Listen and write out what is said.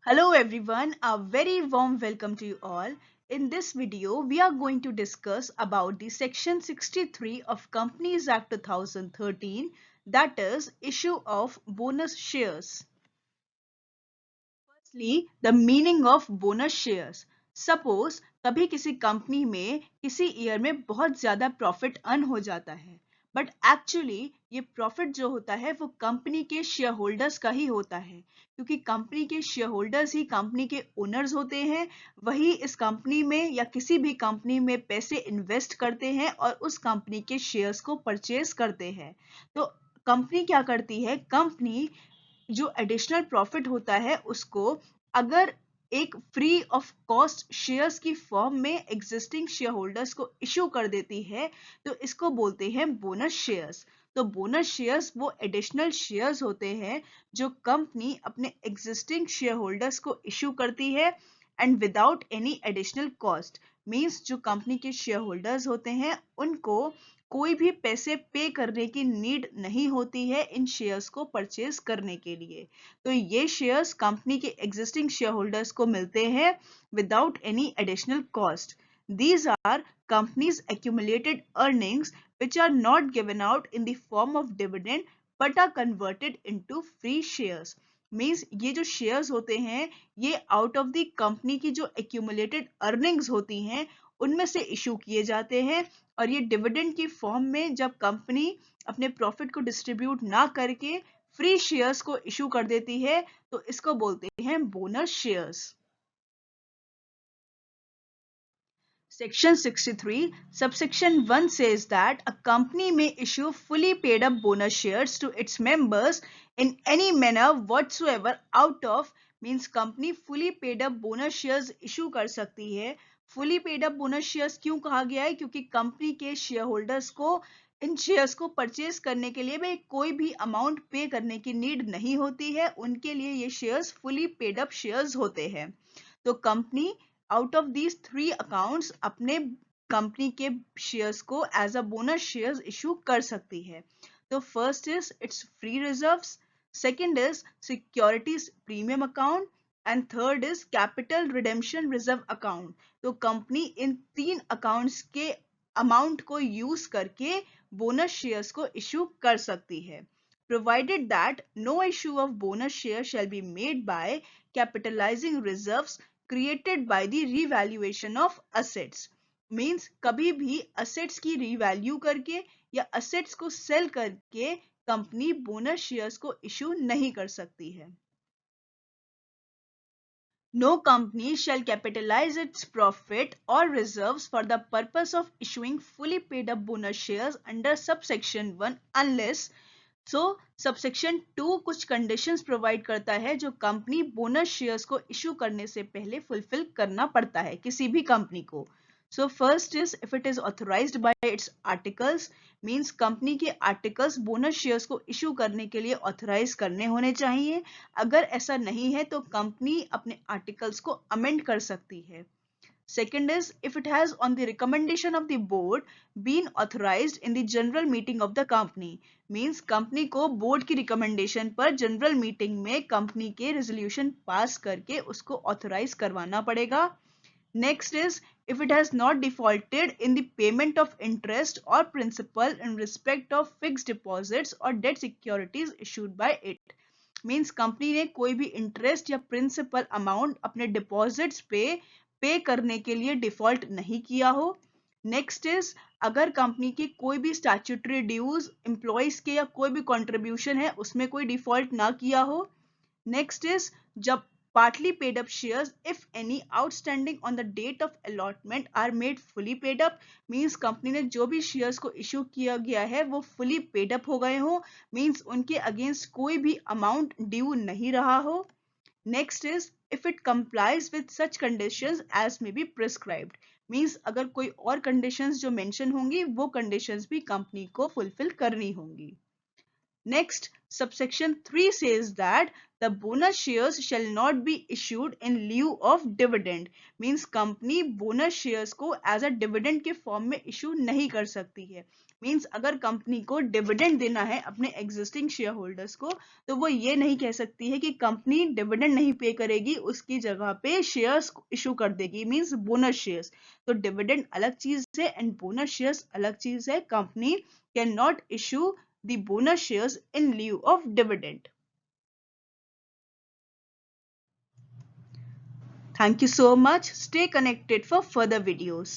Hello everyone, a very warm welcome to you all. In this video, we are going to discuss about the section 63 of Companies Act 2013, that is issue of bonus shares. Firstly, the meaning of bonus shares. Suppose कभी किसी company में किसी year में बहुत ज्यादा profit earn हो जाता है, बट एक्चुअली ये प्रॉफिट जो होता है वो कंपनी के शेयर होल्डर्स का ही होता है, क्योंकि कंपनी के शेयर होल्डर्स ही कंपनी के ओनर्स होते हैं। वही इस कंपनी में या किसी भी कंपनी में पैसे इन्वेस्ट करते हैं और उस कंपनी के शेयर्स को परचेज करते हैं। तो कंपनी क्या करती है, कंपनी जो एडिशनल प्रॉफिट होता है उसको अगर एक फ्री ऑफ कॉस्ट शेयर्स की फॉर्म में एग्जिस्टिंग शेयर होल्डर्स को इश्यू कर देती है, तो इसको बोलते हैं बोनस शेयर्स। तो बोनस शेयर्स वो एडिशनल शेयर्स होते हैं जो कंपनी अपने एग्जिस्टिंग शेयर होल्डर्स को इश्यू करती है and without any additional cost. Means जो कंपनी के शेयर होल्डर्स होते हैं उनको कोई भी पैसे पे करने की नीड नहीं होती है इन शेयर्स को परचेज करने के लिए। तो ये शेयर्स कंपनी के एग्जिस्टिंग शेयर होल्डर्स को मिलते हैं without any additional cost. These are companies' accumulated earnings which are not given out in the form of dividend but are converted into free shares. Means ये जो shares होते हैं ये out of the company की जो accumulated earnings होती हैं उनमें से इशू किए जाते हैं, और ये डिविडेंड की फॉर्म में जब कंपनी अपने प्रॉफिट को डिस्ट्रीब्यूट ना करके फ्री शेयर्स को इशू कर देती है तो इसको बोलते हैं bonus shares. Section 63, subsection 1 says that a company may issue fully paid up bonus shares to its members in any manner whatsoever out of, means company fully paid up bonus shares issue कर सकती है। fully paid up bonus shares क्यों कहा गया है, क्योंकि company के share holders को इन शेयर्स को परचेज करने के लिए भी कोई भी अमाउंट पे करने की नीड नहीं होती है, उनके लिए ये shares fully paid up shares होते हैं। तो company out of these three accounts अपने कंपनी के शेयर्स को as a bonus shares issue कर सकती है। तो first is its free reserves, second is securities premium account and third is capital redemption reserve account. तो कंपनी इन तीन अकाउंट्स के अमाउंट को यूज करके बोनस शेयर्स को इशू कर सकती है, provided that no issue of bonus share shall be made by capitalizing reserves created by the revaluation of assets। Means कभी भी assets की revalue करके या assets को sell करके कंपनी बोनस शेयर्स को इशू नहीं कर सकती है। No company shall capitalize its profit or reserves for the purpose of issuing fully paid up bonus shares under subsection 1 unless, so subsection 2 कुछ कंडीशंस प्रोवाइड करता है जो कंपनी बोनस शेयर्स को इशू करने से पहले फुलफिल करना पड़ता है किसी भी कंपनी को। So first is if it is authorised bye it's articles, means company के आर्टिकल्स बोनस शेयर्स को इशू करने के लिए ऑथराइज करने होने चाहिए। अगर ऐसा नहीं है तो कंपनी अपने आर्टिकल्स को अमेंड कर सकती है। Second is if it has on the recommendation of the board been authorized in the general meeting of the company, means company को board की recommendation पर general meeting में company के resolution pass करके उसको authorize करवाना पड़ेगा। Next is if it has not defaulted in the payment of interest or principal in respect of fixed deposits or debt securities issued by it, means company ने कोई भी interest या principal amount अपने deposits पे करने के लिए default नहीं किया हो। नेक्स्ट इज अगर कंपनी की कोई भी स्टैट्यूटरी ड्यूज एम्प्लॉयज के या कोई भी कंट्रीब्यूशन है उसमें कोई डिफॉल्ट ना किया हो। नेक्स्ट इज जब partly paid up shares if any outstanding on the date of allotment are made fully paid up, means company ने जो भी शेयर्स को इशू किया गया है वो fully paid up हो गए हो, means उनके अगेंस्ट कोई भी अमाउंट ड्यू नहीं रहा हो। Next is if it complies with such conditions as may be prescribed, means अगर कोई और कंडीशंस जो मेंशन होंगी वो कंडीशंस भी कंपनी को फुलफिल करनी होंगी। Next, subsection 3 says that the bonus shares shall not be issued in lieu of dividend, means company bonus shares को as a dividend के form में issue नहीं कर सकती है। मीन्स अगर कंपनी को डिविडेंड देना है अपने एग्जिस्टिंग शेयर होल्डर्स को, तो वो ये नहीं कह सकती है कि कंपनी डिविडेंड नहीं पे करेगी, उसकी जगह पे शेयर्स इशू कर देगी, मीन्स बोनस शेयर्स। तो डिविडेंड अलग चीज है एंड बोनस शेयर्स अलग चीज है। Company can not issue the bonus shares in लिeu of dividend. Thank you so much. Stay connected for further videos.